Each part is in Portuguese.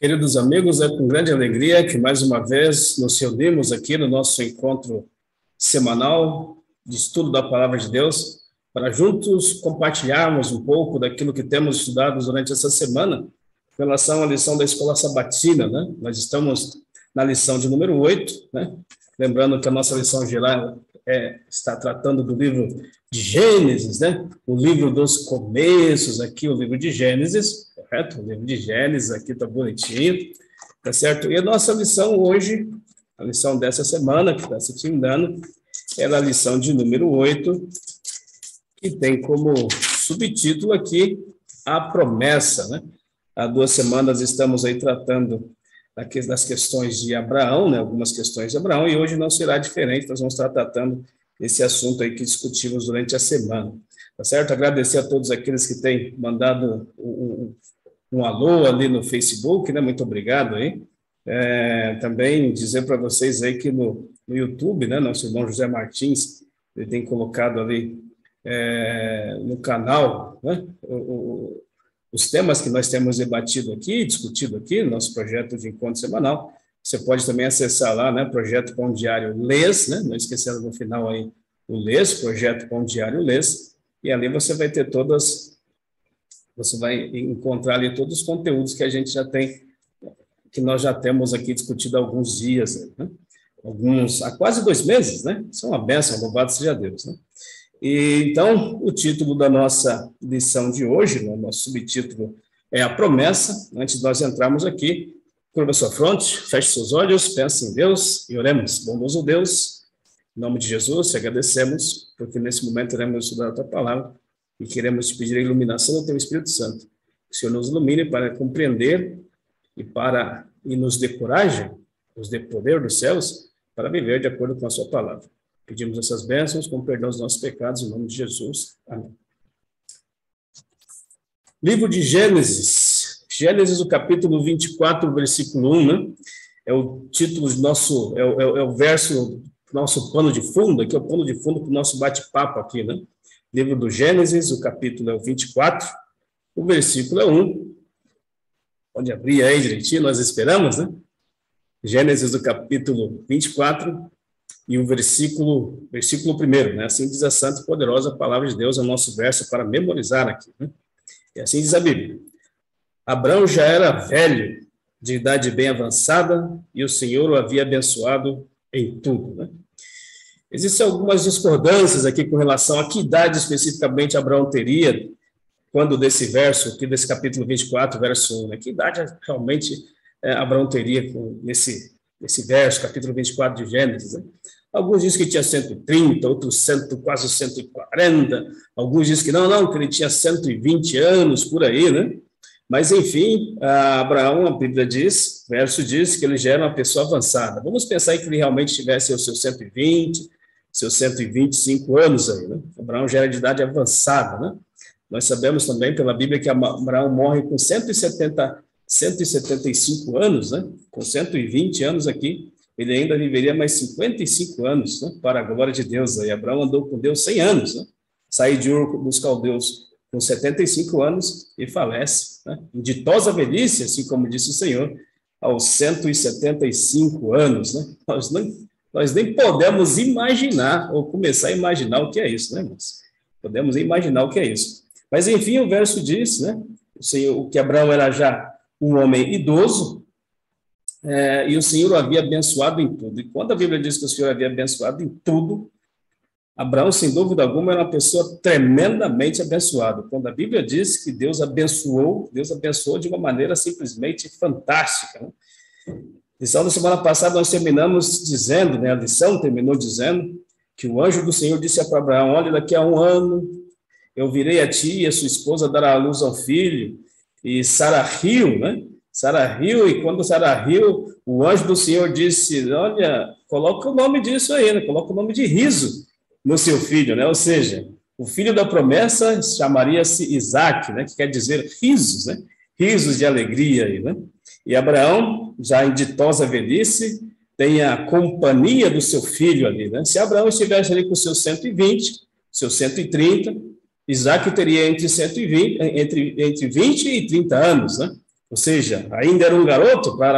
Queridos amigos, é com grande alegria que mais uma vez nos reunimos aqui no nosso encontro semanal de estudo da Palavra de Deus, para juntos compartilharmos um pouco daquilo que temos estudado durante essa semana, em relação à lição da Escola Sabatina, né? Nós estamos na lição de número 8, né? Lembrando que a nossa lição geral está tratando do livro de Gênesis, né? O livro dos começos, aqui o livro de Gênesis, correto? O livro de Gênesis aqui está bonitinho, tá certo? E a nossa lição hoje, a lição dessa semana, que está se findando, é a lição de número 8, que tem como subtítulo aqui a promessa, né? Há 2 semanas estamos aí tratando das questões de Abraão, né? Algumas questões de Abraão, e hoje não será diferente, nós vamos estar tratando esse assunto aí que discutimos durante a semana, tá certo? Agradecer a todos aqueles que têm mandado um alô ali no Facebook, né? Muito obrigado aí. Também dizer para vocês aí que no YouTube, né? Nosso irmão José Martins, ele tem colocado ali no canal, né? Os temas que nós temos debatido aqui, discutido aqui, no nosso projeto de encontro semanal. Você pode também acessar lá, né? Projeto Pão Diário Lês, né? Não esquecendo no final aí o Lês, Projeto Pão Diário Lês, e ali você vai ter você vai encontrar ali todos os conteúdos que a gente já tem, que nós já temos aqui discutido há alguns dias, né? Há quase 2 meses, né? Isso é uma bênção, louvado seja Deus, né? E, então, o título da nossa lição de hoje, né, nosso subtítulo é a promessa. Antes de nós entrarmos aqui, curva sua fronte, feche seus olhos, pense em Deus e oremos. Bondoso Deus, em nome de Jesus, te agradecemos, porque nesse momento iremos estudar a tua palavra e queremos te pedir a iluminação do teu Espírito Santo. Que o Senhor nos ilumine para compreender e nos dê coragem, nos dê poder dos céus para viver de acordo com a sua palavra. Pedimos essas bênçãos com perdão dos nossos pecados, em nome de Jesus. Amém. Livro de Gênesis. Gênesis, o capítulo 24, versículo 1, né? É o título do nosso, é o verso do nosso pano de fundo, aqui é o pano de fundo para o nosso bate-papo aqui, né? Livro do Gênesis, o capítulo é o 24, o versículo é 1. Pode abrir aí direitinho, nós esperamos, né? Gênesis, do capítulo 24, e o versículo 1, né? Assim diz a santa e poderosa palavra de Deus, é o nosso verso para memorizar aqui, né? E assim diz a Bíblia. Abraão já era velho, de idade bem avançada, e o Senhor o havia abençoado em tudo, né? Existem algumas discordâncias aqui com relação a que idade especificamente Abraão teria, quando desse verso, aqui desse capítulo 24, verso 1, né? Que idade realmente Abraão teria nesse verso, capítulo 24 de Gênesis, né? Alguns dizem que tinha 130, outros quase 140, alguns dizem que não, que ele tinha 120 anos, por aí, né? Mas, enfim, Abraão, a Bíblia diz, o verso diz que ele já era uma pessoa avançada. Vamos pensar que ele realmente tivesse os seus 120, seus 125 anos aí, né? Abraão já era de idade avançada, né? Nós sabemos também pela Bíblia que Abraão morre com 175 anos, né? Com 120 anos aqui, ele ainda viveria mais 55 anos, né? Para a glória de Deus. Aí Abraão andou com Deus 100 anos, né? Sai de Ur dos caldeus com 75 anos e falece, né? Em ditosa velhice, assim como disse o Senhor, aos 175 anos, né? Nós nem podemos imaginar, ou começar a imaginar o que é isso, né, irmãos? Podemos imaginar o que é isso. Mas, enfim, o verso diz, né? O que Abraão era já um homem idoso, e o Senhor o havia abençoado em tudo. E quando a Bíblia diz que o Senhor havia abençoado em tudo, Abraão, sem dúvida alguma, era uma pessoa tremendamente abençoada. Quando a Bíblia diz que Deus abençoou de uma maneira simplesmente fantástica, né? Lição da semana passada nós terminamos dizendo, né? A lição terminou dizendo que o anjo do Senhor disse para Abraão: olha, daqui a 1 ano eu virei a ti e a sua esposa dará à luz ao filho. E Sara riu, né? Sara riu, e quando Sara riu, o anjo do Senhor disse: olha, coloca o nome disso aí, né? Coloca o nome de riso no seu filho, né? Ou seja, O filho da promessa chamaria-se Isaque, né? Que quer dizer risos, né? Risos de alegria aí, né? E Abraão, já em ditosa velhice, tem a companhia do seu filho ali, né? Se Abraão estivesse ali com seus 120, seus 130, Isaque teria entre 120, entre 20 e 30 anos, né? Ou seja, ainda era um garoto para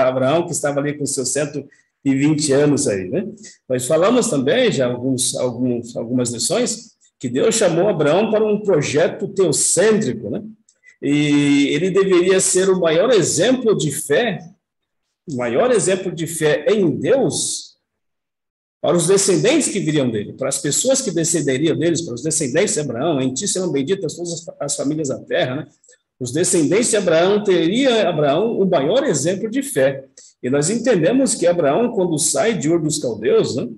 Abraão, que estava ali com seus 120 anos aí, né? Nós falamos também, já algumas lições, que Deus chamou Abraão para um projeto teocêntrico, né? E ele deveria ser o maior exemplo de fé em Deus para os descendentes que viriam dele, para as pessoas que descenderiam deles, para os descendentes de Abraão. Em ti serão benditas todas as famílias da terra, né? Os descendentes de Abraão Abraão o maior exemplo de fé. E nós entendemos que Abraão, quando sai de Ur dos Caldeus, né?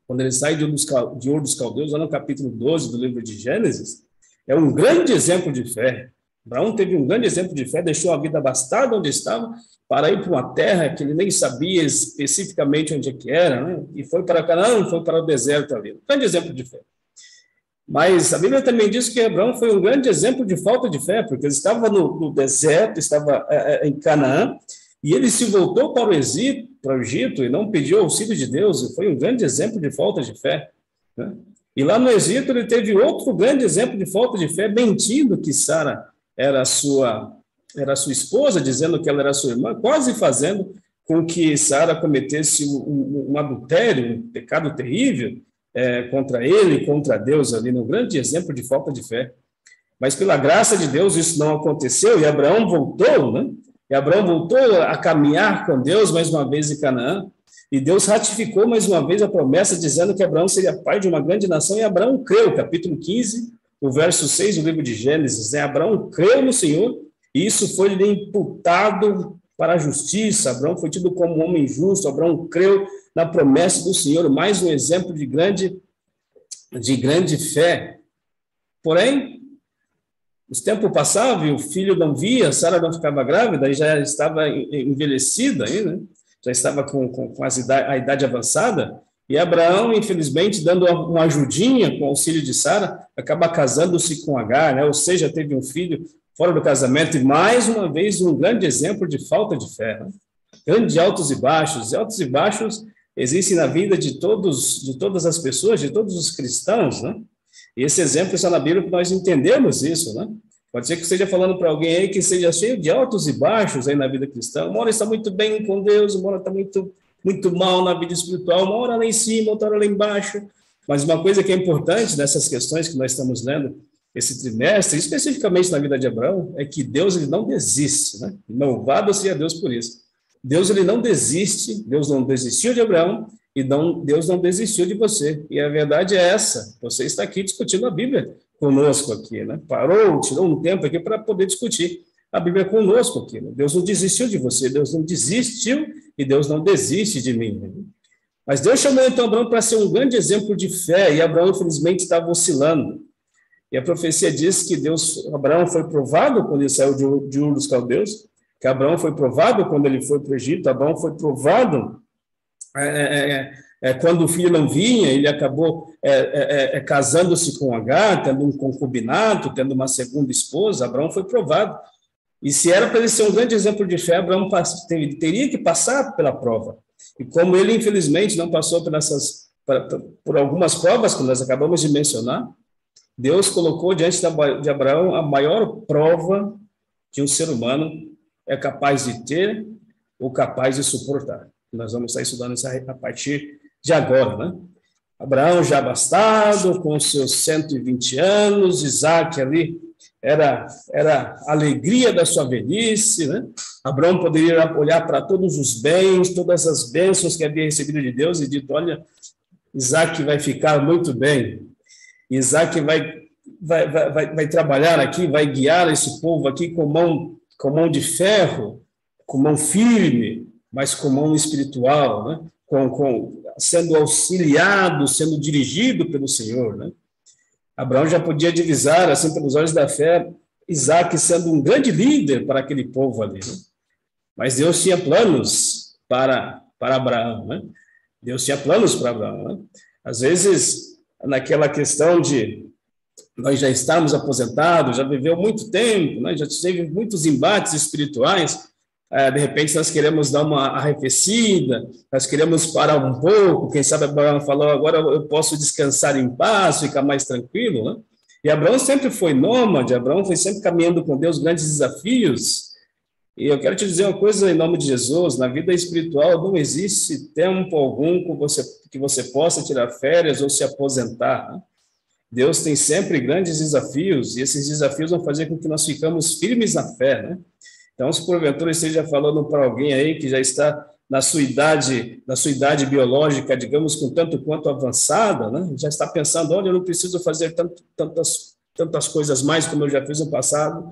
Quando ele sai de Ur dos Caldeus, lá no capítulo 12 do livro de Gênesis, é um grande exemplo de fé. Abraão teve um grande exemplo de fé, deixou a vida abastada onde estava, para ir para uma terra que ele nem sabia especificamente onde é que era, né? E foi para Canaã, foi para o deserto ali. Um grande exemplo de fé. Mas a Bíblia também diz que Abraão foi um grande exemplo de falta de fé, porque ele estava no deserto, estava em Canaã, e ele se voltou para o Egito e não pediu auxílio de Deus, e foi um grande exemplo de falta de fé, né? E lá no Egito ele teve outro grande exemplo de falta de fé, mentindo que Sara era sua esposa, dizendo que ela era sua irmã, quase fazendo com que Sara cometesse um adultério, um pecado terrível contra ele e contra Deus ali, no grande exemplo de falta de fé. Mas pela graça de Deus isso não aconteceu, e Abraão voltou, né? E Abraão voltou a caminhar com Deus mais uma vez em Canaã, e Deus ratificou mais uma vez a promessa, dizendo que Abraão seria pai de uma grande nação, e Abraão creu, capítulo 15, o verso 6 do livro de Gênesis, né? Abraão creu no Senhor, e isso foi lhe imputado para a justiça. Abraão foi tido como um homem justo. Abraão creu na promessa do Senhor, mais um exemplo de grande fé. Porém, o tempo passava e o filho não via, Sara não ficava grávida e já estava envelhecida, aí, né? Já estava com a idade avançada. E Abraão, infelizmente, dando uma ajudinha com o auxílio de Sara, acaba casando-se com Agar, né? Ou seja, teve um filho fora do casamento, e mais uma vez um grande exemplo de falta de fé, né? Grandes altos e baixos existem na vida de todas as pessoas, de todos os cristãos, né? E esse exemplo está na Bíblia, que nós entendemos isso, né? Pode ser que esteja falando para alguém aí que seja cheio de altos e baixos aí na vida cristã. Uma hora está muito bem com Deus, uma hora está muito mal na vida espiritual, uma hora lá em cima, outra hora lá embaixo. Mas uma coisa que é importante nessas questões que nós estamos lendo esse trimestre, especificamente na vida de Abraão, é que Deus ele não desiste, né? Louvado seja Deus por isso. Deus ele não desiste, Deus não desistiu de Abraão, e Deus não desistiu de você. E a verdade é essa, você está aqui discutindo a Bíblia conosco aqui, né? Tirou um tempo aqui para poder discutir a Bíblia conosco aqui, né? Deus não desistiu de você, Deus não desistiu e Deus não desiste de mim, né? Mas Deus chamou então Abraão para ser um grande exemplo de fé, e Abraão infelizmente estava oscilando. E a profecia diz que Abraão foi provado quando ele saiu de Ur dos Caldeus, que Abraão foi provado quando ele foi para o Egito, Abraão foi provado quando o filho não vinha, ele acabou casando-se com Agar, tendo um concubinato, tendo uma segunda esposa. Abraão foi provado. E se era para ele ser um grande exemplo de fé, Abraão teria que passar pela prova. E como ele, infelizmente, não passou por algumas provas que nós acabamos de mencionar, Deus colocou diante de Abraão a maior prova que um ser humano é capaz de ter ou capaz de suportar. Nós vamos estar estudando isso a partir de agora, né? Abraão já abastado, com seus 120 anos, Isaque ali era a alegria da sua velhice, né? Abraão poderia olhar para todos os bens, todas as bênçãos que havia recebido de Deus e dito, olha, Isaque vai ficar muito bem, Isaque vai trabalhar aqui, vai guiar esse povo aqui com mão de ferro, com mão firme, mas com mão espiritual, né? Sendo auxiliado, sendo dirigido pelo Senhor, né? Abraão já podia divisar, assim, pelos olhos da fé, Isaque sendo um grande líder para aquele povo ali, né? Mas Deus tinha planos para Abraão, né? Deus tinha planos para Abraão, né? Às vezes, naquela questão de nós já estarmos aposentados, já viveu muito tempo, né? Já teve muitos embates espirituais, de repente nós queremos dar uma arrefecida, nós queremos parar um pouco, quem sabe Abraão falou, agora eu posso descansar em paz, ficar mais tranquilo, né? E Abraão sempre foi nômade, Abraão foi sempre caminhando com Deus grandes desafios, e eu quero te dizer uma coisa em nome de Jesus, na vida espiritual não existe tempo algum que você possa tirar férias ou se aposentar, né? Deus tem sempre grandes desafios, e esses desafios vão fazer com que nós ficamos firmes na fé, né? Então, se porventura esteja falando para alguém aí que já está na sua idade biológica, digamos, com tanto quanto avançada, né? Já está pensando, olha, eu não preciso fazer tantas coisas mais como eu já fiz no passado.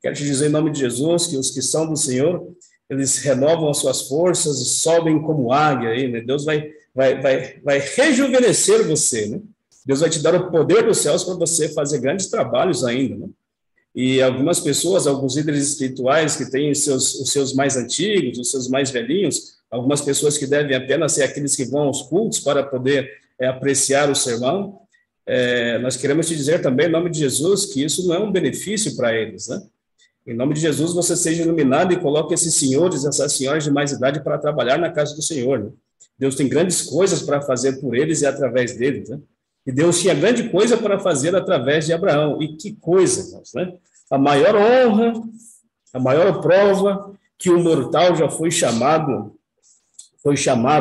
Quero te dizer em nome de Jesus que os que são do Senhor, eles renovam as suas forças e sobem como águia aí, né? Deus vai rejuvenescer você, né? Deus vai te dar o poder dos céus para você fazer grandes trabalhos ainda, né? E algumas pessoas, alguns líderes espirituais que têm os seus mais antigos, os seus mais velhinhos, algumas pessoas que devem apenas ser aqueles que vão aos cultos para poder apreciar o sermão, nós queremos te dizer também, em nome de Jesus, que isso não é um benefício para eles, né? Em nome de Jesus, você seja iluminado e coloque esses senhores, essas senhoras de mais idade para trabalhar na casa do Senhor, né? Deus tem grandes coisas para fazer por eles e através deles, né? E Deus tinha grande coisa para fazer através de Abraão. E que coisa, irmãos, né? A maior honra, a maior prova que o mortal já foi chamado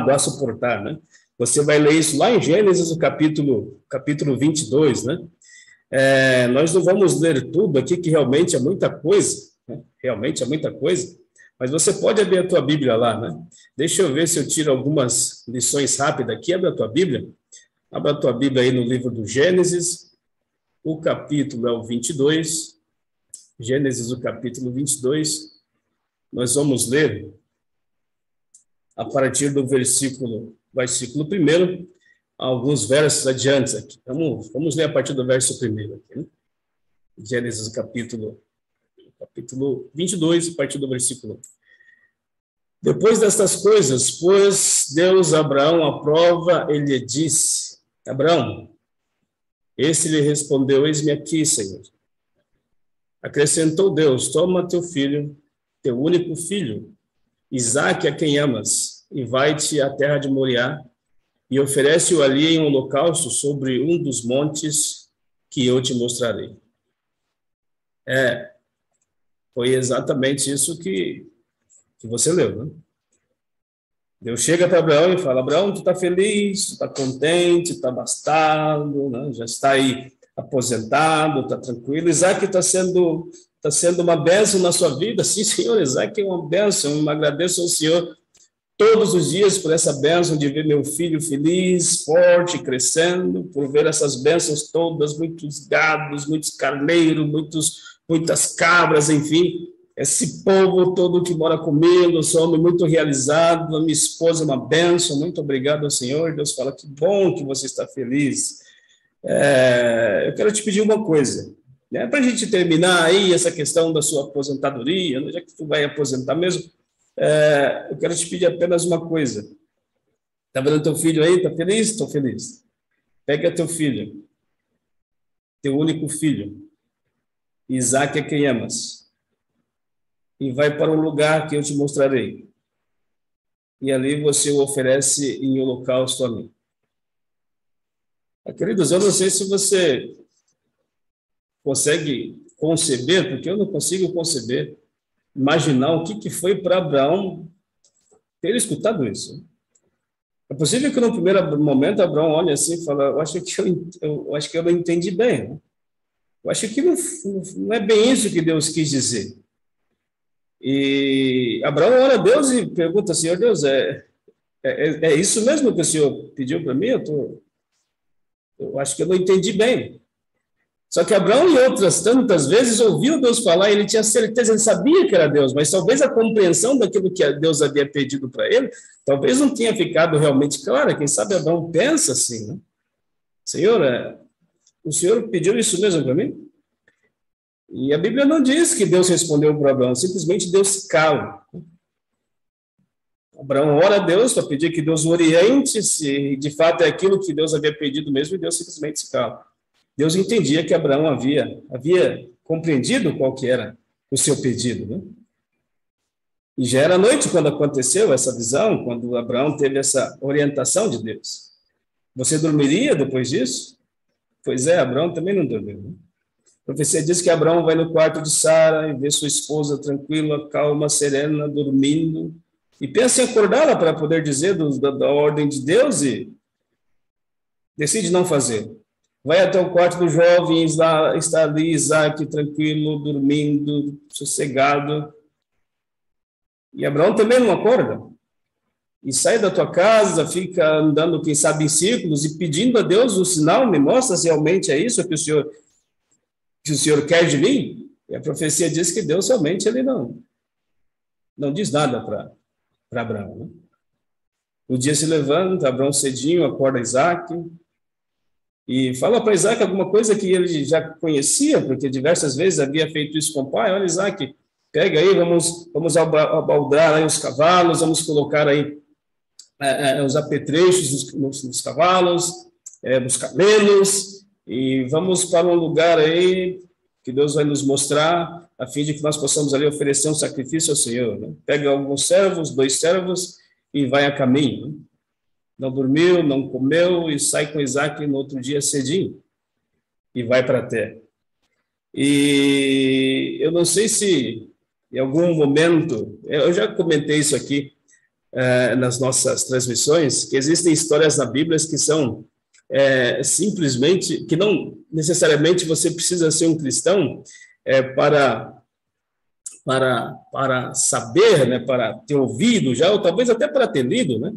a suportar, né? Você vai ler isso lá em Gênesis, o capítulo 22, né? Nós não vamos ler tudo aqui, que realmente é muita coisa, né? Realmente é muita coisa, mas você pode abrir a tua Bíblia lá, né? Deixa eu ver se eu tiro algumas lições rápidas aqui. Abre a tua Bíblia. Abra a tua Bíblia aí no livro do Gênesis, o capítulo é o 22, Gênesis, o capítulo 22, nós vamos ler a partir do versículo 1, alguns versos adiante aqui. Vamos ler a partir do verso 1 aqui, né? Gênesis, capítulo 22, a partir do versículo 1. Depois destas coisas, pôs Deus Abraão à prova, ele lhe disse, Abraão, este lhe respondeu, eis-me aqui, Senhor. Acrescentou Deus, toma teu filho, teu único filho, Isaque, a quem amas, e vai-te à terra de Moriá, e oferece-o ali em holocausto sobre um dos montes que eu te mostrarei. Foi exatamente isso que você leu, né? Deus chega para Abraão e fala, Abraão, tu está feliz, tu está contente, está abastado, né? Já está aí aposentado, está tranquilo. Isaque está sendo uma bênção na sua vida. Sim, Senhor, Isaque é uma bênção. Eu agradeço ao Senhor todos os dias por essa bênção de ver meu filho feliz, forte, crescendo, por ver essas bênçãos todas, muitos gados, muitos carneiros, muitas cabras, enfim. Esse povo todo que mora comigo, sou homem muito realizado, a minha esposa é uma bênção, muito obrigado ao Senhor. Deus fala, que bom que você está feliz. Eu quero te pedir uma coisa, né? Para a gente terminar aí essa questão da sua aposentadoria, né? Já que tu vai aposentar mesmo, eu quero te pedir apenas uma coisa. Está vendo teu filho aí? Está feliz? Estou feliz. Pega teu filho, teu único filho, Isaque, a quem amas, e vai para um lugar que eu te mostrarei. E ali você o oferece em holocausto a mim. Queridos, eu não sei se você consegue conceber, porque eu não consigo conceber, imaginar o que foi para Abraão ter escutado isso. É possível que no primeiro momento Abraão olhe assim e fala, eu acho que eu não entendi bem. Eu acho que não é bem isso que Deus quis dizer. E Abraão ora a Deus e pergunta, Senhor Deus, é isso mesmo que o Senhor pediu para mim? Eu acho que eu não entendi bem. Só que Abraão, em outras tantas vezes, ouviu Deus falar, ele tinha certeza, ele sabia que era Deus, mas talvez a compreensão daquilo que Deus havia pedido para ele, talvez não tenha ficado realmente clara. Quem sabe Abraão pensa assim, né? Senhor, o Senhor pediu isso mesmo para mim? E a Bíblia não diz que Deus respondeu para Abraão, simplesmente Deus se cala. Abraão ora a Deus para pedir que Deus o oriente se de fato é aquilo que Deus havia pedido mesmo, e Deus simplesmente se cala. Deus entendia que Abraão havia compreendido qual que era o seu pedido, né? E já era noite quando aconteceu essa visão, quando Abraão teve essa orientação de Deus. Você dormiria depois disso? Pois é, Abraão também não dormiu, né? A profecia diz que Abraão vai no quarto de Sara e vê sua esposa tranquila, calma, serena, dormindo, e pensa em acordá-la para poder dizer da ordem de Deus e decide não fazer. Vai até o quarto do jovem, está ali Isaac tranquilo, dormindo, sossegado. E Abraão também não acorda. E sai da tua casa, fica andando, quem sabe, em círculos e pedindo a Deus um sinal, me mostra se realmente é isso que o Senhor quer de mim. E a profecia diz que Deus realmente ele não diz nada para Abraão, né? O dia se levanta, Abraão cedinho acorda Isaac e fala para Isaac alguma coisa que ele já conhecia, porque diversas vezes havia feito isso com o pai. Olha, Isaac, pega aí, vamos abaldar aí os cavalos, vamos colocar aí os apetrechos nos cavalos, nos camelos, e vamos para um lugar aí que Deus vai nos mostrar, a fim de que nós possamos ali oferecer um sacrifício ao Senhor, né? Pega alguns servos, 2 servos, e vai a caminho, né? Não dormiu, não comeu, e sai com Isaac no outro dia cedinho, e vai para a terra. E eu não sei se em algum momento, eu já comentei isso aqui nas nossas transmissões, que existem histórias na Bíblia que são simplesmente, que não necessariamente você precisa ser um cristão para saber, né, para ter ouvido já, ou talvez até para ter lido, né?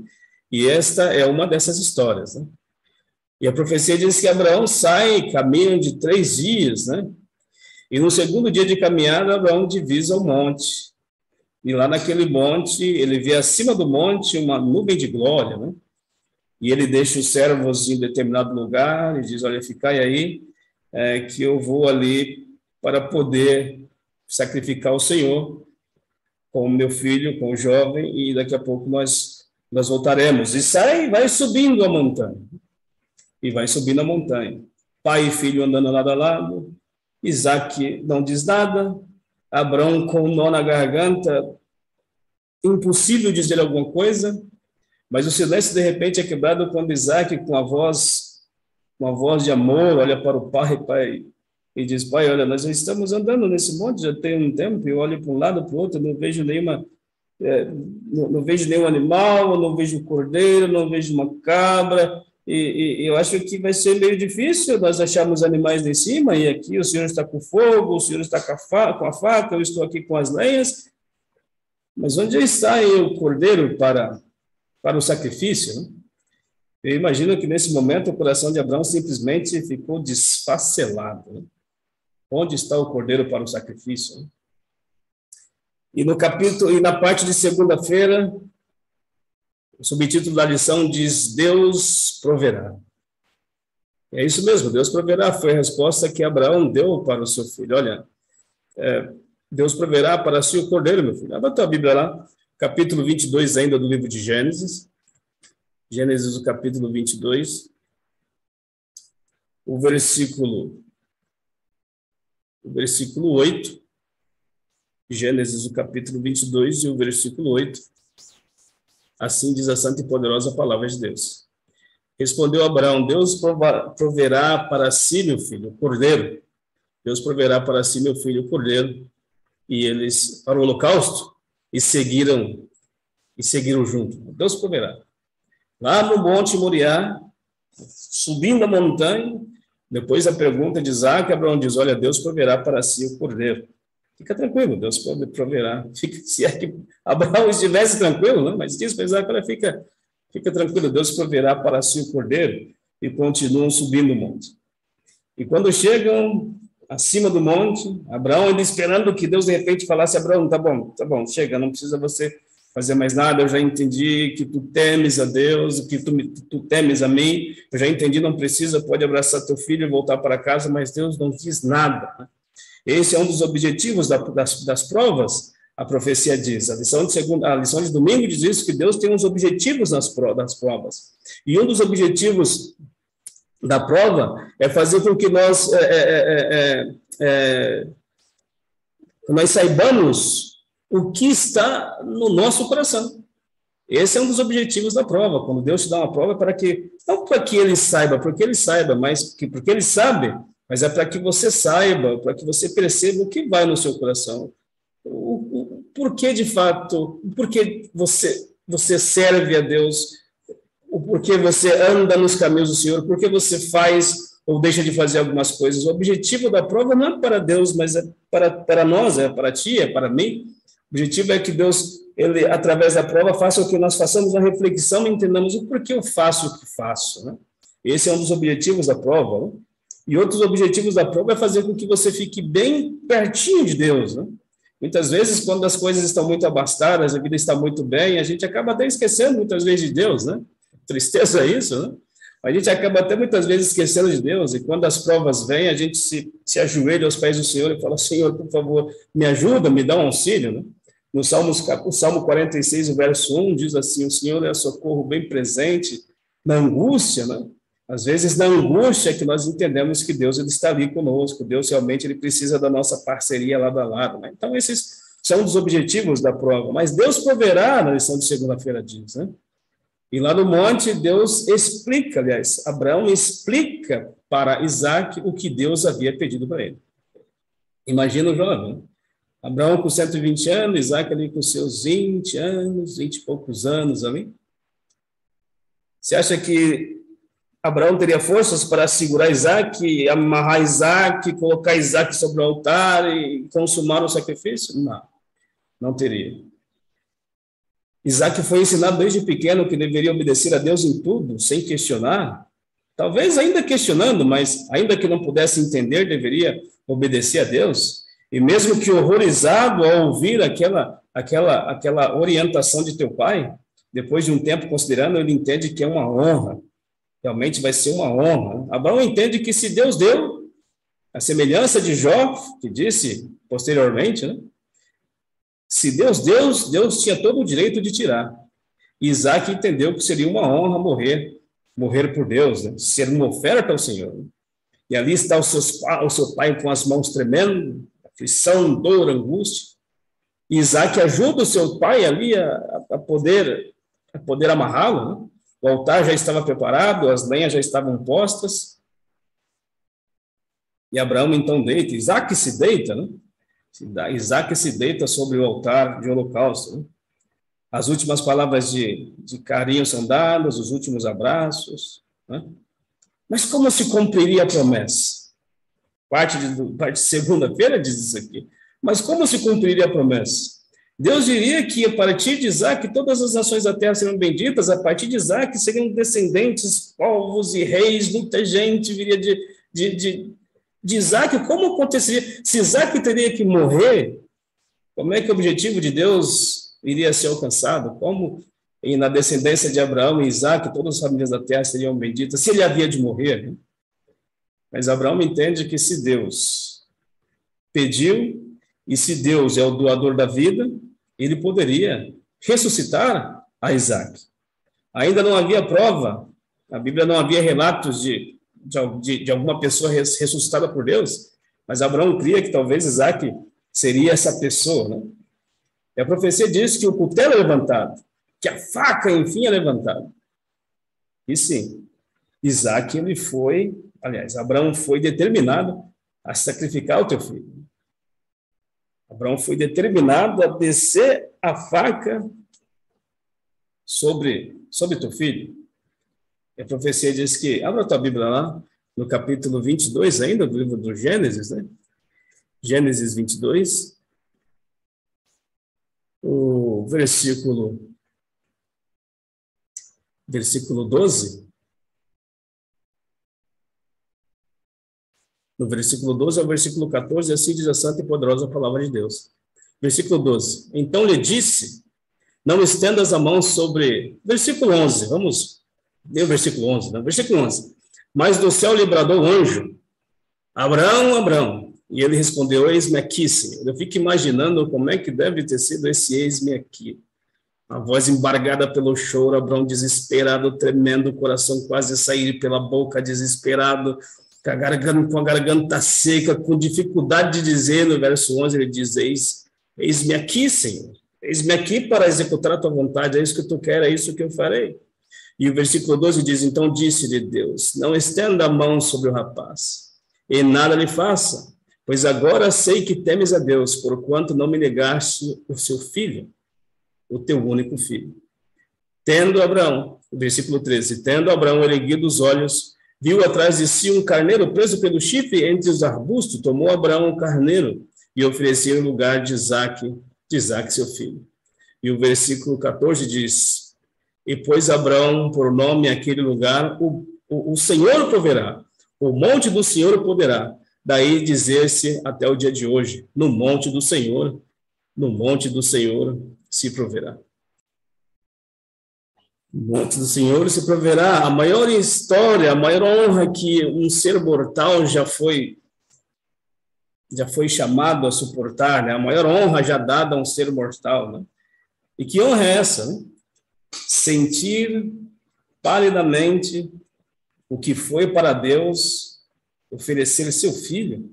E esta é uma dessas histórias, né? E a profecia diz que Abraão sai, caminho de 3 dias, né? E no segundo dia de caminhada, Abraão divisa o monte. E lá naquele monte, ele vê acima do monte uma nuvem de glória, né? E ele deixa os servos em determinado lugar e diz, olha, ficai aí, que eu vou ali para poder sacrificar o Senhor com o meu filho, com o jovem, e daqui a pouco nós voltaremos. E sai e vai subindo a montanha. E vai subindo a montanha. Pai e filho andando lado a lado. Isaac não diz nada. Abraão com um nó na garganta. Impossível dizer alguma coisa. Mas o silêncio, de repente, é quebrado quando Isaac, com a voz de amor, olha para o pai, e diz, pai, olha, nós já estamos andando nesse monte, já tem um tempo, eu olho para um lado, para o outro, não vejo não vejo nenhum animal, não vejo cordeiro, não vejo uma cabra, e eu acho que vai ser meio difícil nós acharmos animais lá em cima, e aqui o Senhor está com fogo, o Senhor está com a faca, eu estou aqui com as lenhas, mas onde está aí o cordeiro para o sacrifício, né? Eu imagino que nesse momento o coração de Abraão simplesmente ficou desfacelado, né? Onde está o cordeiro para o sacrifício, né? E na parte de segunda-feira, o subtítulo da lição diz, Deus proverá. É isso mesmo, Deus proverá, foi a resposta que Abraão deu para o seu filho. Olha, Deus proverá para si o cordeiro, meu filho. Abra a tua Bíblia lá, capítulo 22 ainda do livro de Gênesis. Gênesis, o capítulo 22. O versículo 8. Gênesis, o capítulo 22 e o versículo 8. Assim diz a santa e poderosa palavra de Deus. Respondeu Abraão, Deus proverá para si, meu filho, o cordeiro. Deus proverá para si, meu filho, o cordeiro. E eles, para o holocausto, e seguiram junto. Deus proverá. Lá no Monte Moriá, subindo a montanha, depois a pergunta de Isaac, Abraão diz, olha, Deus proverá para si o cordeiro. Fica tranquilo, Deus proverá. Se é que Abraão estivesse tranquilo, não? Mas diz para Isaac, olha, fica tranquilo, Deus proverá para si o cordeiro, e continuam subindo o monte. E quando chegam acima do monte, Abraão ainda esperando que Deus de repente falasse, Abraão, tá bom, chega, não precisa você fazer mais nada, eu já entendi que tu temes a Deus, que tu temes a mim, eu já entendi, não precisa, pode abraçar teu filho e voltar para casa, mas Deus não diz nada, né? Esse é um dos objetivos das provas, A profecia diz, a lição de domingo diz isso, que Deus tem uns objetivos das provas. E um dos objetivos da prova é fazer com que nós saibamos o que está no nosso coração. Esse é um dos objetivos da prova. Quando Deus te dá uma prova, não para que ele saiba, mas porque ele sabe, mas é para que você saiba, para que você perceba o que vai no seu coração. Por que, de fato, por que você serve a Deus, o porquê você anda nos caminhos do Senhor, por que você faz ou deixa de fazer algumas coisas. O objetivo da prova não é para Deus, mas é para nós, é para ti, é para mim. O objetivo é que Deus, ele, através da prova, faça com que nós façamos uma reflexão e entendamos o porquê eu faço o que faço. Né? Esse é um dos objetivos da prova. Né? E outros objetivos da prova é fazer com que você fique bem pertinho de Deus, né? Muitas vezes, quando as coisas estão muito abastadas, a vida está muito bem, a gente acaba até esquecendo muitas vezes de Deus, né? Tristeza é isso, né? A gente acaba até muitas vezes esquecendo de Deus, e quando as provas vêm, a gente se ajoelha aos pés do Senhor e fala, Senhor, por favor, me ajuda, me dá um auxílio, né? No Salmo 46, o verso 1, diz assim, o Senhor é socorro bem presente na angústia, né? Às vezes, na angústia, é que nós entendemos que Deus ele está ali conosco, Deus realmente ele precisa da nossa parceria lado a lado. Né? Então, esses são os objetivos da prova. Mas Deus proverá, na lição de segunda-feira diz. Né? E lá no monte, Deus explica, aliás, Abraão explica para Isaac o que Deus havia pedido para ele. Imagina o jovem. Né? Abraão com 120 anos, Isaac ali com seus 20 anos, 20 e poucos anos ali. Você acha que Abraão teria forças para segurar Isaac, amarrar Isaac, colocar Isaac sobre o altar e consumar o sacrifício? Não, não teria. Isaac foi ensinado desde pequeno que deveria obedecer a Deus em tudo, sem questionar. Talvez ainda questionando, mas ainda que não pudesse entender, deveria obedecer a Deus. E mesmo que horrorizado ao ouvir aquela orientação de teu pai, depois de um tempo considerando, ele entende que é uma honra. Realmente vai ser uma honra. Abraão entende que se Deus deu, a semelhança de Jó, que disse posteriormente, né? Se Deus deu, Deus tinha todo o direito de tirar. E Isaac entendeu que seria uma honra morrer por Deus, né? Ser uma oferta ao Senhor. E ali está o seu pai com as mãos tremendo, aflição, dor, angústia. E Isaac ajuda o seu pai ali a poder amarrá-lo, né? O altar já estava preparado, as lenhas já estavam postas. E Abraão então deita. Isaac se deita, né? Isaac se deita sobre o altar de holocausto. Né? As últimas palavras de carinho são dadas, os últimos abraços. Né? Mas como se cumpriria a promessa? Parte de segunda-feira diz isso aqui. Mas como se cumpriria a promessa? Deus diria que a partir de Isaac todas as nações da terra seriam benditas, a partir de Isaac seriam descendentes, povos e reis, muita gente viria de Isaac. Como aconteceria? Se Isaac teria que morrer, como é que o objetivo de Deus iria ser alcançado? Como e na descendência de Abraão e Isaac todas as famílias da terra seriam benditas, se ele havia de morrer? Né? Mas Abraão entende que se Deus pediu, e se Deus é o doador da vida, ele poderia ressuscitar a Isaac. Ainda não havia prova, a Bíblia não havia relatos de alguma pessoa ressuscitada por Deus, mas Abraão cria que talvez Isaac seria essa pessoa. Né? E a profecia diz que o cutelo é levantado, que a faca, enfim, é levantada. E sim, Abraão foi determinado a sacrificar o teu filho. Abraão foi determinado a descer a faca sobre teu filho. E a profecia diz que, abra a tua Bíblia lá, no capítulo 22 ainda, do livro do Gênesis, né? Gênesis 22, o versículo 12. No versículo 12 ao versículo 14, assim diz a santa e poderosa palavra de Deus. Versículo 12. Então lhe disse, não estendas a mão sobre... Versículo 11, vamos ler o versículo 11. Né? Versículo 11. Mas do céu lhe bradou o anjo, Abraão, Abraão. E ele respondeu, eis-me aqui, Senhor. Eu fico imaginando como é que deve ter sido esse eis-me aqui. A voz embargada pelo choro, Abraão desesperado, tremendo, o coração quase a sair pela boca, desesperado, com a garganta seca, com dificuldade de dizer, no verso 11 ele diz, eis-me aqui, Senhor. Eis-me aqui para executar a tua vontade, é isso que tu queres, é isso que eu farei. E o versículo 12 diz, então disse-lhe Deus, não estenda a mão sobre o rapaz, e nada lhe faça, pois agora sei que temes a Deus, porquanto não me negaste o seu filho, o teu único filho. Tendo Abraão, versículo 13, tendo Abraão erguido os olhos, viu atrás de si um carneiro preso pelo chifre entre os arbustos, tomou Abraão o carneiro e ofereceu em lugar de Isaque, seu filho. E o versículo 14 diz, e pôs Abraão por nome aquele lugar, o Senhor proverá, o monte do Senhor poderá, daí dizer-se até o dia de hoje, no monte do Senhor se proverá. No monte do Senhor se proverá. A maior história, a maior honra que um ser mortal já foi chamado a suportar, né? A maior honra já dada a um ser mortal, né? E que honra é essa, né? Sentir palidamente o que foi para Deus oferecer seu filho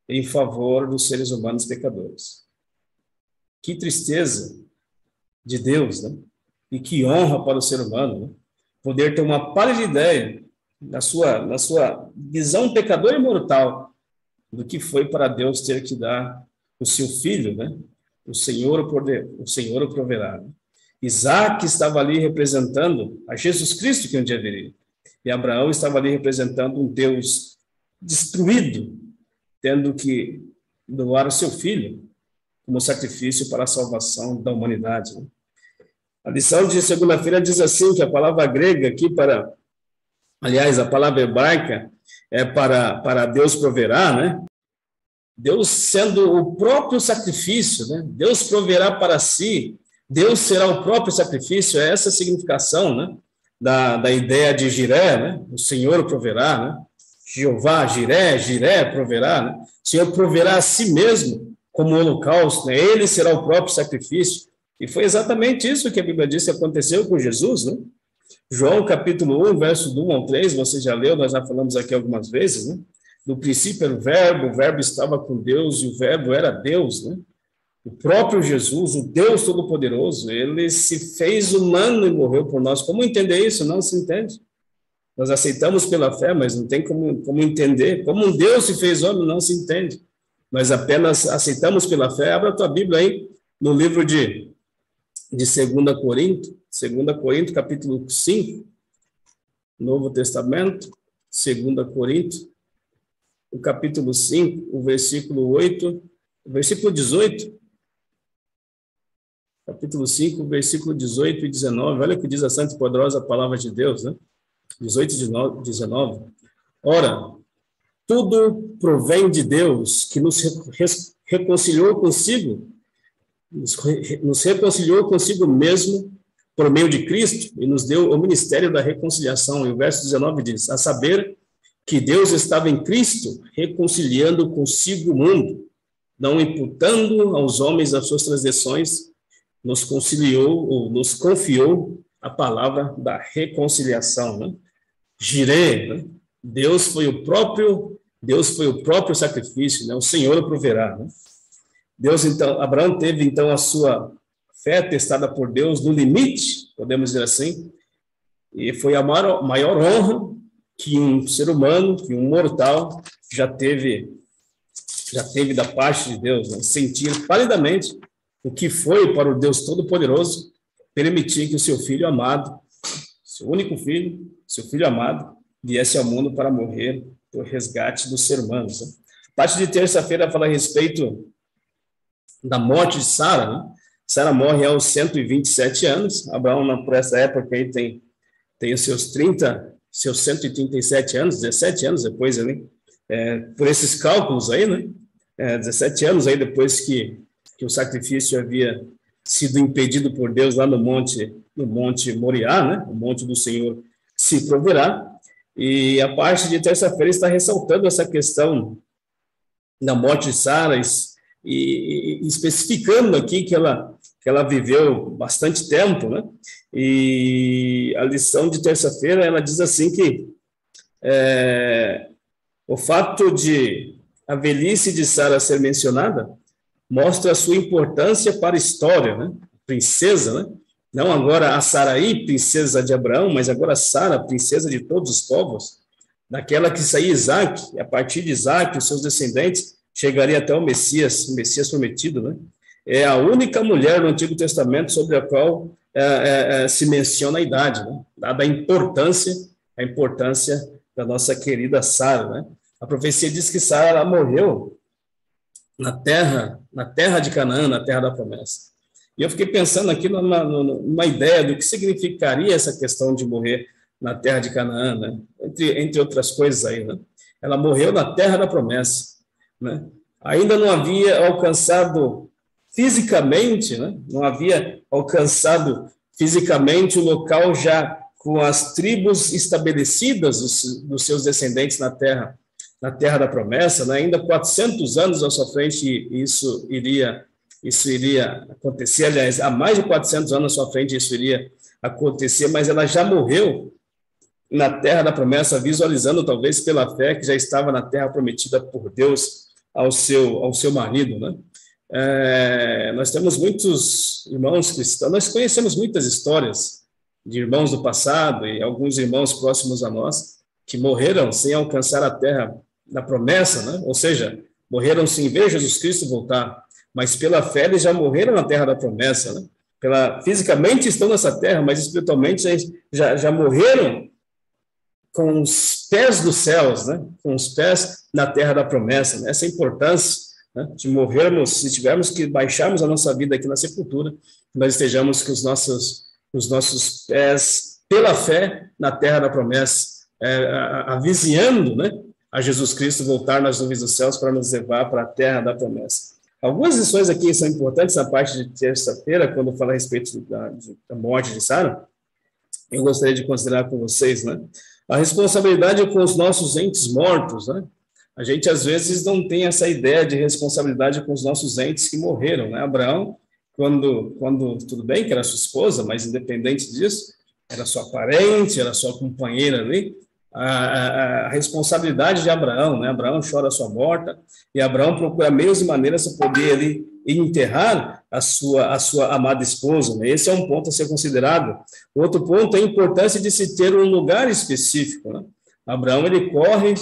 em favor dos seres humanos pecadores. Que tristeza de Deus, né? E que honra para o ser humano, né? Poder ter uma pálida ideia na sua visão pecadora e mortal do que foi para Deus ter que dar o seu filho, né? O Senhor o proverá. Né? Isaac estava ali representando a Jesus Cristo que um dia viria. E Abraão estava ali representando um Deus destruído, tendo que doar o seu filho como sacrifício para a salvação da humanidade. Né? A lição de segunda-feira diz assim, que a palavra grega aqui aliás, a palavra hebraica é para Deus proverá, né? Deus sendo o próprio sacrifício, né? Deus proverá para si, Deus será o próprio sacrifício, é essa a significação, né? Da ideia de Jiré, né? O Senhor proverá, né? Jeová, Jiré proverá, né? O Senhor proverá a si mesmo como holocausto, né? Ele será o próprio sacrifício. E foi exatamente isso que a Bíblia diz que aconteceu com Jesus, né? João, capítulo 1, verso do 1 ao 3, você já leu, nós já falamos aqui algumas vezes, né? No princípio era o verbo estava com Deus e o verbo era Deus, né? O próprio Jesus, o Deus Todo-Poderoso, ele se fez humano e morreu por nós. Como entender isso? Não se entende. Nós aceitamos pela fé, mas não tem como entender. Como um Deus se fez homem, não se entende. Nós apenas aceitamos pela fé. Abra a tua Bíblia aí, no livro de 2 Coríntios, capítulo 5, Novo Testamento, 2 Coríntios, o capítulo 5, o versículo 8, o versículo 18, capítulo 5, versículo 18 e 19, olha o que diz a santa e poderosa palavra de Deus, né? 18 e 19. Ora, tudo provém de Deus, que nos reconciliou consigo, nos reconciliou consigo mesmo por meio de Cristo e nos deu o ministério da reconciliação. E o verso 19 diz, a saber que Deus estava em Cristo reconciliando consigo o mundo, não imputando aos homens as suas transgressões, nos conciliou ou nos confiou a palavra da reconciliação, né? Jiré, né? Deus foi o próprio sacrifício, né? O Senhor proverá, né? Deus, então, Abraão teve, então, a sua fé testada por Deus no limite, podemos dizer assim, e foi a maior honra que um ser humano, que um mortal, já teve da parte de Deus, né? Sentir palidamente o que foi para o Deus Todo-Poderoso permitir que o seu filho amado, seu único filho, seu filho amado, viesse ao mundo para morrer por resgate dos seres humanos. Né? A parte de terça-feira fala a respeito da morte de Sara, né? Sara morre aos 127 anos, Abraão, por essa época, aí tem os seus 137 anos, 17 anos depois ali, por esses cálculos aí, né? 17 anos aí depois que o sacrifício havia sido impedido por Deus lá no monte Moriá, né? O monte do Senhor se proverá. E a parte de terça-feira está ressaltando essa questão da morte de Sara, e especificando aqui que ela viveu bastante tempo, né? E a lição de terça-feira, ela diz assim que o fato de a velhice de Sara ser mencionada mostra a sua importância para a história, né? Princesa, né? Não agora a Saraí, princesa de Abraão, mas agora Sara, princesa de todos os povos, daquela que saía Isaac, e a partir de Isaac, os seus descendentes, chegaria até o Messias prometido, né? É a única mulher no Antigo Testamento sobre a qual se menciona a idade, né? Dada a importância da nossa querida Sara, né? A profecia diz que Sara morreu na terra de Canaã, na terra da promessa. E eu fiquei pensando aqui numa ideia do que significaria essa questão de morrer na terra de Canaã, né? Entre outras coisas aí, né? Ela morreu na terra da promessa, né? Ainda não havia alcançado fisicamente, né? Não havia alcançado fisicamente o local já com as tribos estabelecidas dos seus descendentes na terra da promessa, né? Ainda 400 anos à sua frente isso iria acontecer. Aliás, há mais de 400 anos à sua frente isso iria acontecer, mas ela já morreu na terra da promessa, visualizando talvez pela fé que já estava na terra prometida por Deus ao seu marido, né? Nós temos muitos irmãos cristãos, nós conhecemos muitas histórias de irmãos do passado e alguns irmãos próximos a nós que morreram sem alcançar a terra da promessa, né? Ou seja, morreram sem ver Jesus Cristo voltar, mas pela fé eles já morreram na terra da promessa, né? Fisicamente estão nessa terra, mas espiritualmente já morreram com os pés dos céus, né? Com os pés na terra da promessa, né? Essa é a importância, né, de morrermos, se tivermos que baixarmos a nossa vida aqui na sepultura, nós estejamos com os nossos pés pela fé na terra da promessa, avizinhando, né, a Jesus Cristo voltar nas nuvens dos céus para nos levar para a terra da promessa. Algumas lições aqui são importantes na parte de terça-feira, quando fala a respeito da morte de Sara. Eu gostaria de considerar com vocês, né, a responsabilidade com os nossos entes mortos, né? A gente, às vezes, não tem essa ideia de responsabilidade com os nossos entes que morreram, né? Abraão, quando tudo bem que era sua esposa, mas independente disso, era sua parente, era sua companheira ali, a responsabilidade de Abraão, né? Abraão chora a sua morta, e Abraão procura meios e maneiras para poder ali enterrar a sua amada esposa, né? Esse é um ponto a ser considerado. Outro ponto é a importância de se ter um lugar específico, né? Abraão, ele corre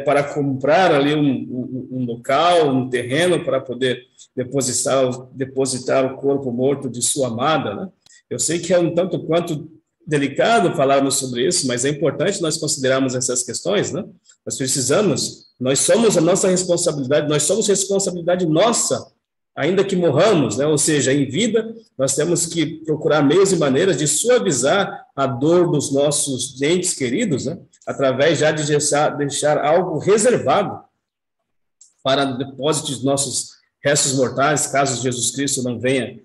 para comprar ali um local, um terreno para poder depositar o corpo morto de sua amada, né? Eu sei que é um tanto quanto delicado falarmos sobre isso, mas é importante nós considerarmos essas questões, né? Nós somos a nossa responsabilidade, nós somos responsabilidade nossa, ainda que morramos, né? Ou seja, em vida, nós temos que procurar meios e maneiras de suavizar a dor dos nossos entes queridos, né? Através já de deixar algo reservado para depósito dos nossos restos mortais, caso Jesus Cristo não venha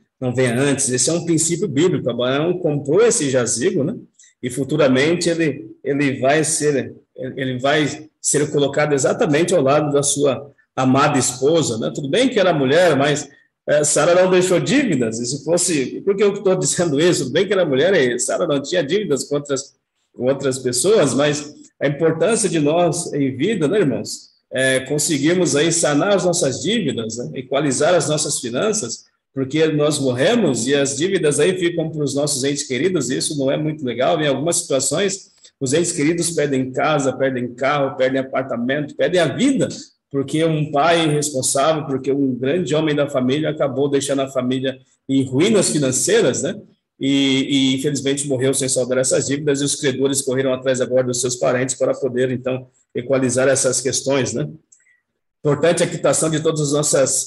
antes. Esse é um princípio bíblico. Abraão comprou esse jazigo, né? E futuramente ele vai ser colocado exatamente ao lado da sua amada esposa, né? Tudo bem que era mulher, mas Sara não deixou dívidas. E se fosse, por que eu estou dizendo isso? Tudo bem que era mulher, Sara não tinha dívidas com outras pessoas, mas a importância de nós em vida, né, irmãos, conseguirmos aí sanar as nossas dívidas, né? Equalizar as nossas finanças, porque nós morremos e as dívidas aí ficam para os nossos entes queridos, e isso não é muito legal. Em algumas situações, os entes queridos perdem casa, perdem carro, perdem apartamento, perdem a vida, porque um pai irresponsável, porque um grande homem da família acabou deixando a família em ruínas financeiras, né? E infelizmente morreu sem saldar essas dívidas, e os credores correram atrás agora dos seus parentes para poder, então, equalizar essas questões, né? Importante a quitação de todas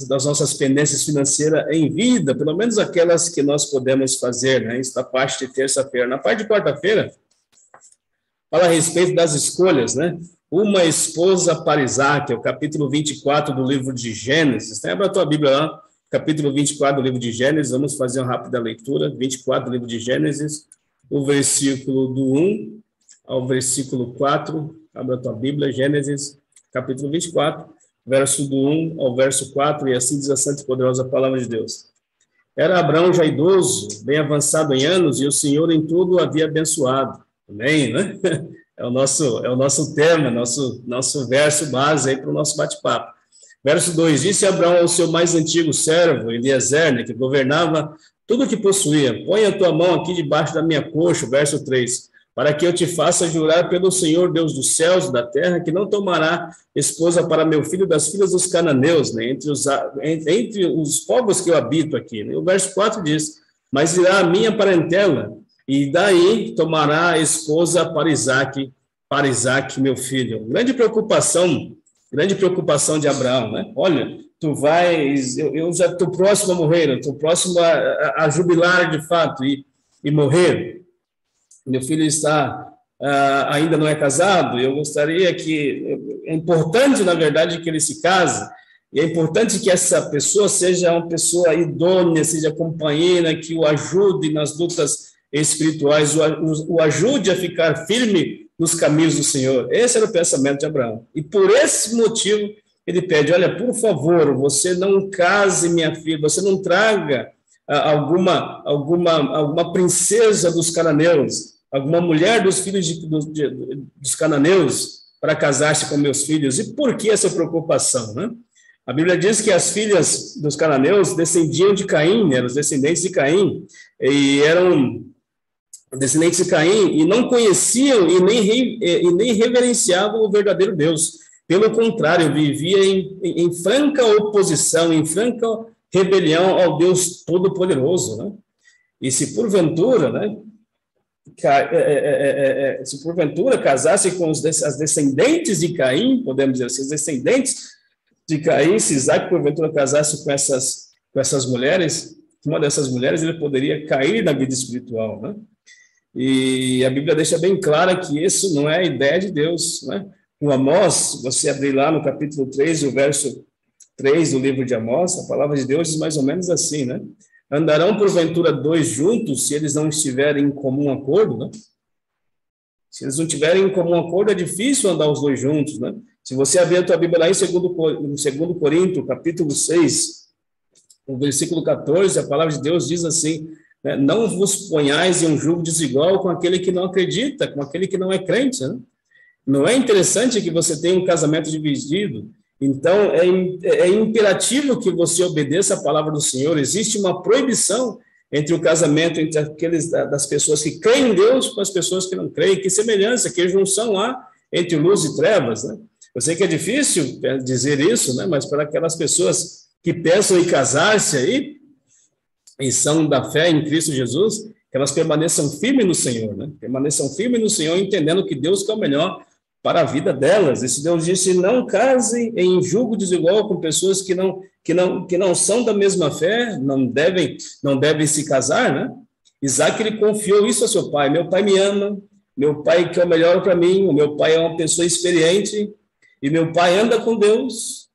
das nossas pendências financeiras em vida, pelo menos aquelas que nós podemos fazer, né? Isso na parte de terça-feira. Na parte de quarta-feira, fala a respeito das escolhas, né? Uma esposa para Isaac, é o capítulo 24 do livro de Gênesis. Abra a tua Bíblia lá, capítulo 24 do livro de Gênesis, vamos fazer uma rápida leitura, 24 do livro de Gênesis, o versículo do 1 ao versículo 4, abra a tua Bíblia, Gênesis, capítulo 24, verso do 1 ao verso 4, e assim diz a santa e poderosa palavra de Deus. Era Abraão já idoso, bem avançado em anos, e o Senhor em tudo o havia abençoado. Amém, né? É o nosso tema, nosso verso base aí para o nosso bate-papo. Verso 2, disse Abraão ao seu mais antigo servo, Eliezer, né, que governava tudo o que possuía, põe a tua mão aqui debaixo da minha coxa, verso 3, para que eu te faça jurar pelo Senhor, Deus dos céus e da terra, que não tomará esposa para meu filho das filhas dos cananeus, né, entre os povos que eu habito aqui. Né? O verso 4 diz, mas irá a minha parentela, e daí tomará esposa para Isaque, meu filho. Grande preocupação de Abraão, né? Olha, eu já estou próximo a morrer, eu estou próximo a jubilar de fato e morrer. Meu filho ainda não é casado, eu gostaria é importante, na verdade, que ele se case, e é importante que essa pessoa seja uma pessoa idônea, seja companheira, que o ajude nas lutas espirituais, o ajude a ficar firme nos caminhos do Senhor. Esse era o pensamento de Abraão. E por esse motivo, ele pede, olha, por favor, você não case minha filha, você não traga alguma princesa dos cananeus, alguma mulher dos filhos dos cananeus para casar-se com meus filhos. E por que essa preocupação, né? A Bíblia diz que as filhas dos cananeus descendiam de Caim, eram os descendentes de Caim, e eram descendentes de Caim, e não conheciam e nem reverenciavam o verdadeiro Deus. Pelo contrário, vivia em franca oposição, em franca rebelião ao Deus Todo-Poderoso, né? E se porventura, né, casasse com as descendentes de Caim, podemos dizer assim, os descendentes de Caim, se Isaac porventura casasse com essas mulheres, uma dessas mulheres, ele poderia cair na vida espiritual, né? E a Bíblia deixa bem clara que isso não é a ideia de Deus, né? O Amós, você abrir lá no capítulo 3, o verso 3 do livro de Amós, a palavra de Deus diz mais ou menos assim, né? Andarão porventura dois juntos se eles não estiverem em comum acordo, né? Se eles não tiverem em comum acordo, é difícil andar os dois juntos, né? Se você abrir a tua Bíblia lá em 2 Coríntios, capítulo 6, o versículo 14, a palavra de Deus diz assim, né? Não vos ponhais em um jugo desigual com aquele que não acredita, com aquele que não é crente, né? Não é interessante que você tenha um casamento dividido? Então, é imperativo que você obedeça a palavra do Senhor. Existe uma proibição entre o casamento entre das pessoas que creem em Deus com as pessoas que não creem. Que semelhança, que junção há entre luz e trevas, né? Eu sei que é difícil dizer isso, né? Mas para aquelas pessoas que pensam em casar-se aí, e são da fé em Cristo Jesus, que elas permaneçam firmes no Senhor, né? Permaneçam firmes no Senhor, entendendo que Deus quer o melhor para a vida delas. Esse Deus disse, não casem em julgo desigual com pessoas que não são da mesma fé, não devem se casar, né? Isaac, ele confiou isso a seu pai. Meu pai me ama, meu pai quer o melhor para mim, o meu pai é uma pessoa experiente, e meu pai anda com Deus.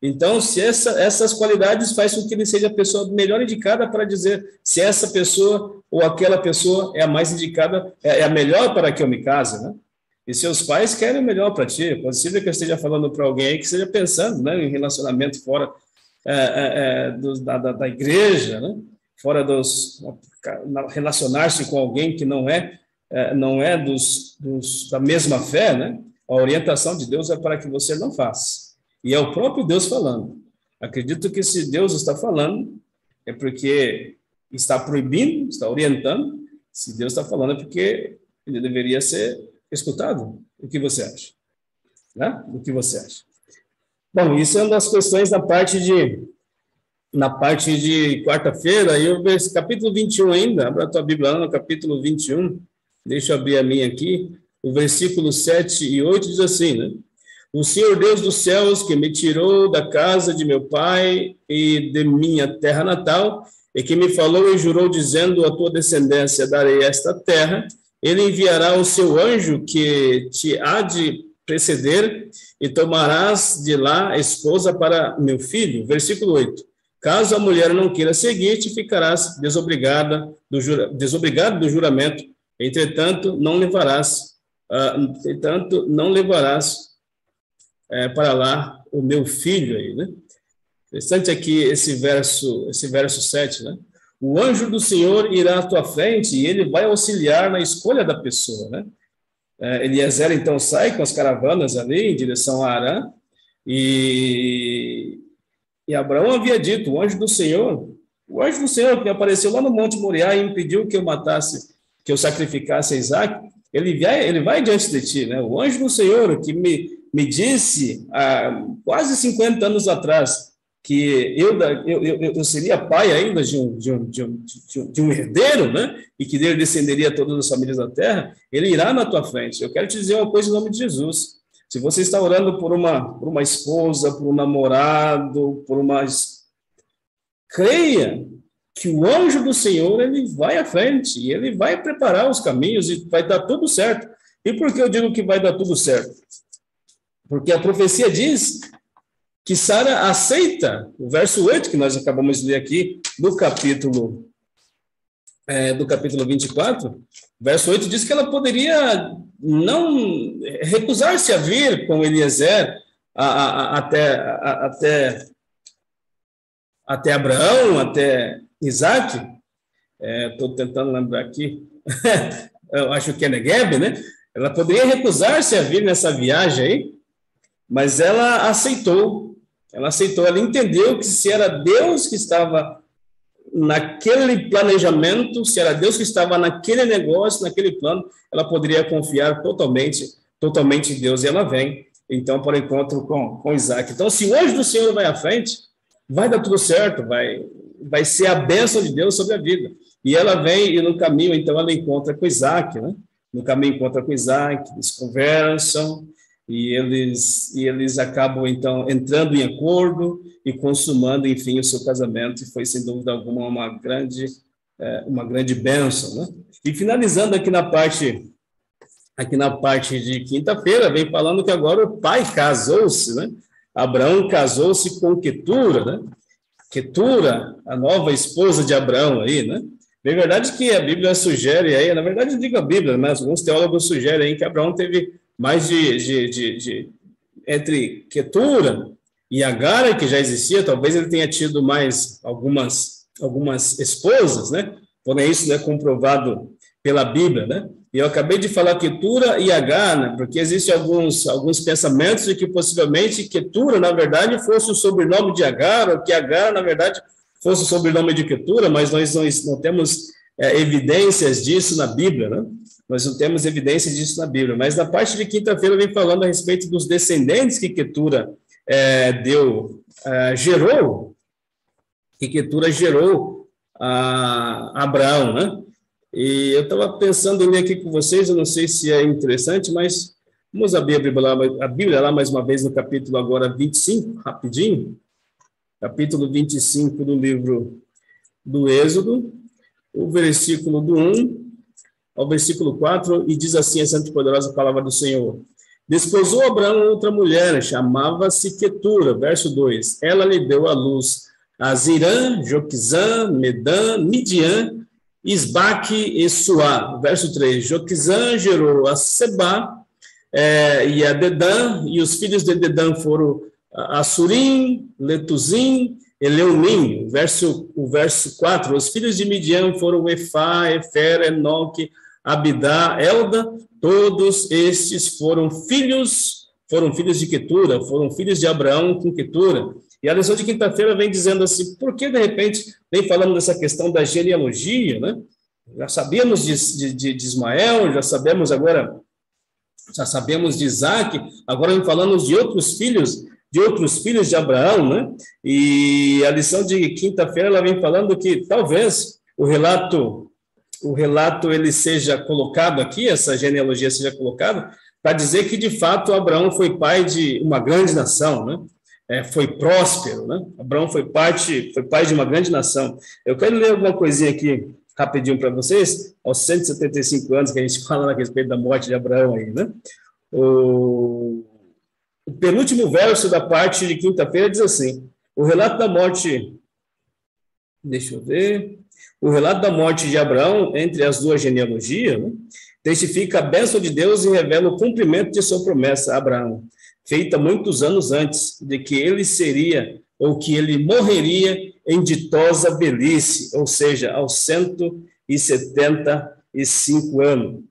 Então, se essas qualidades fazem com que ele seja a pessoa melhor indicada para dizer se essa pessoa ou aquela pessoa é a mais indicada, é a melhor para que eu me case, né? E seus pais querem o melhor para ti. É possível que eu esteja falando para alguém aí que esteja pensando, né, em relacionamento fora da igreja, né? Fora relacionar-se com alguém que não é da mesma fé, né? A orientação de Deus é para que você não faça. E é o próprio Deus falando. Acredito que se Deus está falando, é porque está proibindo, está orientando. Se Deus está falando, é porque ele deveria ser escutado. O que você acha? Né? O que você acha? Bom, isso é uma das questões na parte de quarta-feira, aí eu vejo capítulo 21 ainda, abra a tua Bíblia lá no capítulo 21, deixa eu abrir a minha aqui, o versículo 7 e 8 diz assim, né? O Senhor Deus dos céus, que me tirou da casa de meu pai e de minha terra natal, e que me falou e jurou, dizendo, a tua descendência darei esta terra, ele enviará o seu anjo que te há de preceder, e tomarás de lá esposa para meu filho. Versículo 8. Caso a mulher não queira seguir-te, ficarás desobrigado do juramento, entretanto, não levarás para lá o meu filho aí, né? Interessante aqui esse verso 7, né? O anjo do Senhor irá à tua frente e ele vai auxiliar na escolha da pessoa, né? Eliezer, então, sai com as caravanas ali em direção a Arã, e Abraão havia dito, o anjo do Senhor que apareceu lá no Monte Moriá e impediu que eu matasse, que eu sacrificasse a Isaac, ele vai diante de ti, né? O anjo do Senhor que me disse há quase 50 anos atrás que eu seria pai ainda de um herdeiro, né? E que dele descenderia todas as famílias da terra, ele irá na tua frente. Eu quero te dizer uma coisa em nome de Jesus. Se você está orando por uma esposa, por um namorado, creia que o anjo do Senhor, ele vai à frente, e ele vai preparar os caminhos, e vai dar tudo certo. E por que eu digo que vai dar tudo certo? Porque a profecia diz que Sara aceita, o verso 8, que nós acabamos de ler aqui, do capítulo 24, verso 8 diz que ela poderia não recusar-se a vir com Eliezer até Abraão, até Isaac. Estou tentando lembrar aqui, eu acho que é Negueb, né? Ela poderia recusar-se a vir nessa viagem aí, mas ela aceitou, ela entendeu que se era Deus que estava naquele planejamento, se era Deus que estava naquele negócio, naquele plano, ela poderia confiar totalmente em Deus, e ela vem, então, para o encontro com Isaac. Então, se o anjo do Senhor vai à frente, vai dar tudo certo, vai ser a bênção de Deus sobre a vida. E ela vem, e no caminho, então, ela encontra com Isaac, né? No caminho encontra com Isaac, eles conversam, e eles acabam, então, entrando em acordo e consumando, enfim, o seu casamento, e foi, sem dúvida alguma, uma grande bênção, né? E finalizando aqui na parte de quinta-feira, vem falando que agora o pai casou-se, né? Abraão casou-se com Quetura, né? Quetura, a nova esposa de Abraão aí, né? É verdade que a Bíblia sugere aí, na verdade eu digo a Bíblia, mas alguns teólogos sugerem aí que Abraão teve mais entre Quetura e Agar, que já existia, talvez ele tenha tido mais algumas esposas, né? Porém, isso não é comprovado pela Bíblia, né? E eu acabei de falar Quetura e Agar, né? Porque existem alguns pensamentos de que possivelmente Quetura, na verdade, fosse o sobrenome de Agar, ou que Agar, na verdade, fosse o sobrenome de Quetura, mas nós não temos evidências disso na Bíblia, né? Nós não temos evidências disso na Bíblia, mas na parte de quinta-feira vem falando a respeito dos descendentes que Quetura gerou a Abraão, né? E eu estava pensando em ler aqui com vocês, eu não sei se é interessante, mas vamos abrir a Bíblia lá mais uma vez no capítulo agora 25, rapidinho, capítulo 25 do livro do Êxodo, o versículo do 1 ao versículo 4, e diz assim a santa e poderosa palavra do Senhor. Desposou Abraão outra mulher, chamava-se Quetura, verso 2. Ela lhe deu à luz a Zirã, Joquizã, Medã, Midian, Isbaque e Suá. Verso 3. Joquizã gerou a Sebá e a Dedã, e os filhos de Dedã foram Assurim, Letuzim e Leumim. O verso 4. Os filhos de Midian foram Efá, Efer, Enoque, Abidá, Elda. Todos estes foram filhos de Quetura, foram filhos de Abraão com Quetura. E a lição de quinta-feira vem dizendo assim, por que de repente vem falando dessa questão da genealogia, né? Já sabíamos de Ismael, já sabemos de Isaac, agora vem falando de outros filhos de Abraão, né? E a lição de quinta-feira ela vem falando que talvez o relato ele seja colocado aqui, essa genealogia seja colocada, para dizer que, de fato, Abraão foi pai de uma grande nação, né? Foi próspero, né? Abraão foi pai de uma grande nação. Eu quero ler alguma coisinha aqui, rapidinho para vocês, aos 175 anos que a gente fala a respeito da morte de Abraão aí, né? O penúltimo verso da parte de quinta-feira diz assim, o relato da morte de Abraão, entre as duas genealogias, né, testifica a bênção de Deus e revela o cumprimento de sua promessa a Abraão. feita muitos anos antes, de que ele seria, ou que ele morreria em ditosa velhice, ou seja, aos 175 anos.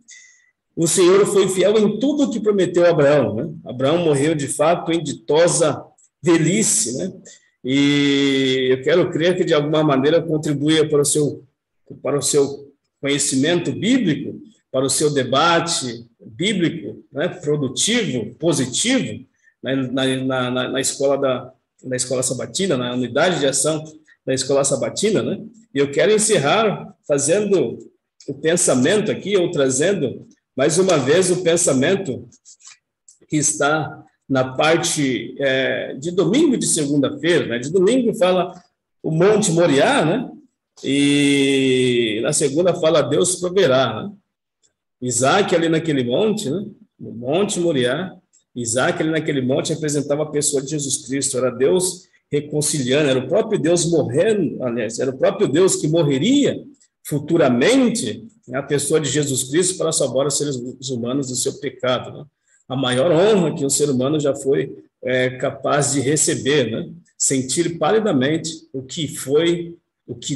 O Senhor foi fiel em tudo o que prometeu a Abraão, né? Abraão morreu, de fato, em ditosa velhice, né? E eu quero crer que, de alguma maneira, contribuía para o seu conhecimento bíblico, para o seu debate bíblico, né? Produtivo, positivo, né? Na escola sabatina, na unidade de ação da escola sabatina, né? E eu quero encerrar fazendo o pensamento aqui, ou trazendo mais uma vez o pensamento que está na parte de domingo e de segunda-feira, né? De domingo fala o Monte Moriá, né? E na segunda fala Deus proverá, né? Isaac ali naquele monte, né? No Monte Moriá, Isaac ali naquele monte representava a pessoa de Jesus Cristo, era Deus reconciliando, era o próprio Deus morrendo, aliás, era o próprio Deus que morreria futuramente, a pessoa de Jesus Cristo, para salvar os seres humanos do seu pecado, né? A maior honra que um ser humano já foi capaz de receber, né? Sentir palidamente o que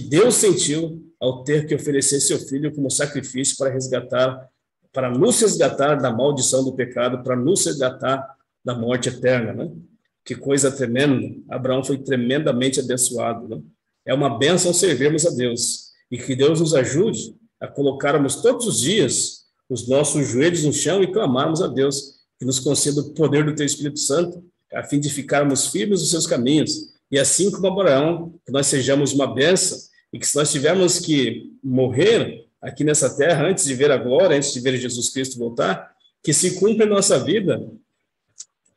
Deus sentiu ao ter que oferecer seu filho como sacrifício para nos resgatar da maldição do pecado, para nos resgatar da morte eterna, né? Que coisa tremenda! Abraão foi tremendamente abençoado, né? É uma bênção servirmos a Deus, e que Deus nos ajude a colocarmos todos os dias os nossos joelhos no chão e clamarmos a Deus que nos conceda o poder do Teu Espírito Santo, a fim de ficarmos firmes nos seus caminhos, e assim como Abraão, que nós sejamos uma bênção, e que se nós tivermos que morrer aqui nessa terra, antes de ver a glória, antes de ver Jesus Cristo voltar, que se cumpra em nossa vida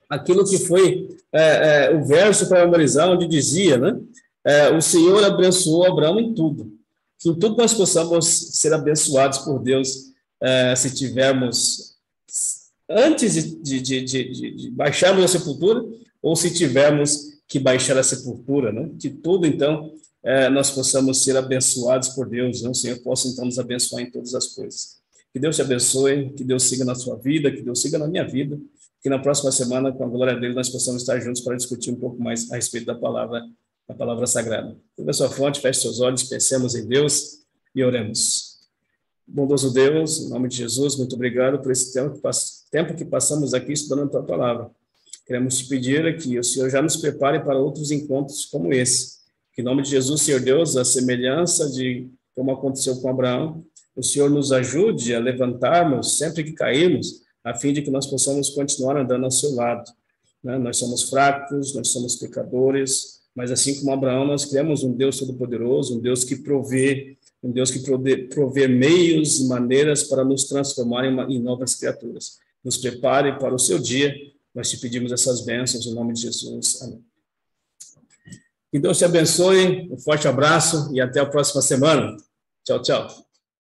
aquilo que foi o verso para memorizar, onde dizia, né? O Senhor abençoou Abraão em tudo. Que em tudo nós possamos ser abençoados por Deus, se tivermos, antes de baixarmos a sepultura, ou se tivermos que baixar a sepultura, né? Que tudo, então, nós possamos ser abençoados por Deus, né? O Senhor possa, então, nos abençoar em todas as coisas. Que Deus te abençoe, que Deus siga na sua vida, que Deus siga na minha vida, que na próxima semana, com a glória dele, nós possamos estar juntos para discutir um pouco mais a respeito da palavra sagrada. Curva a sua fonte, feche seus olhos, pensemos em Deus e oremos. Bondoso Deus, em nome de Jesus, muito obrigado por esse tempo que passamos aqui estudando a tua palavra. Queremos te pedir que o Senhor já nos prepare para outros encontros como esse. Que em nome de Jesus, Senhor Deus, a semelhança de como aconteceu com Abraão, o Senhor nos ajude a levantarmos sempre que cairmos, a fim de que nós possamos continuar andando ao seu lado, né? Nós somos fracos, nós somos pecadores, mas assim como Abraão, nós cremos um Deus todo-poderoso, um Deus que provê meios e maneiras para nos transformar em novas criaturas. Nos prepare para o seu dia, nós te pedimos essas bênçãos em nome de Jesus. Amém. Que Deus te abençoe, um forte abraço e até a próxima semana. Tchau, tchau.